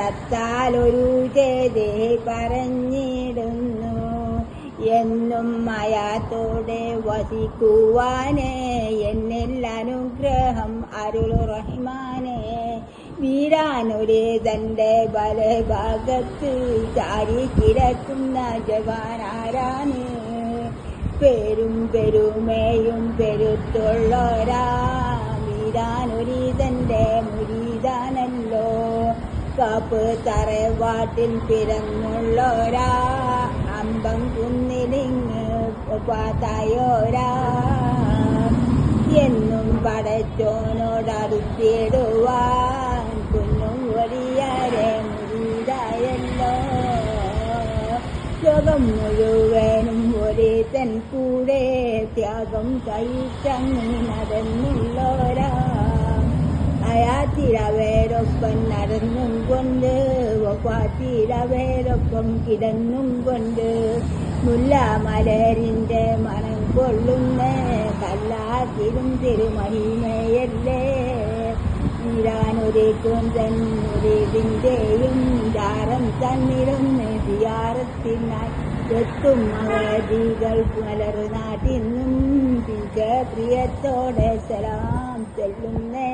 മരണത്താലൊരു ചെയ്തി പറഞ്ഞിടുന്നു. എന്നും മയാത്തോടെ വസിക്കുവാനേ എന്നിൽ അനുഗ്രഹം അരുളു റഹ്മാനേ. വീരാനൊരു തന്റെ ബലഭാഗത്ത് ചാരി കിടക്കുന്ന ജവാനാരാണ്. പേരും പെരുമയും പെരുത്തുള്ളോരാ വീരാനൊരു തന്റെ മുരീദാനല്ലോ. കാപ്പ് തറവാട്ടിൽ പിറന്നുള്ളോരാ അമ്പം കുന്നിലിങ്ങ് പാത്തായോരാ. എന്നും പടച്ചോനോടടുത്തിടുവാൻ കുഞ്ഞും ഒരിയാരെ മുരീദായല്ലോ. ലോകം മുഴുവനും ഒരേതൻ കൂടെ ത്യാഗം സഹിച്ചങ്ങ് നടന്നുള്ളോരാ. അയാത്തിരവേരൊപ്പം നടന്നും കൊണ്ട് വഫാത്തിരവേരൊപ്പം കിടന്നും കൊണ്ട് മുല്ലമലരിന്റെ മണം കൊള്ളുന്ന കല്ലാത്തിരും തിരുമഹിമയല്ലേ. വീരാനൊരേക്കും തന്നൊരേതിന്റെയും ദാരം തന്നിരുന്ന് സിയാറത്തിനായി എത്തും അവധികൾ മലർനാട്ടിന്നും പ്രിയത്തോടെ സലാം ചൊല്ലുന്നേ.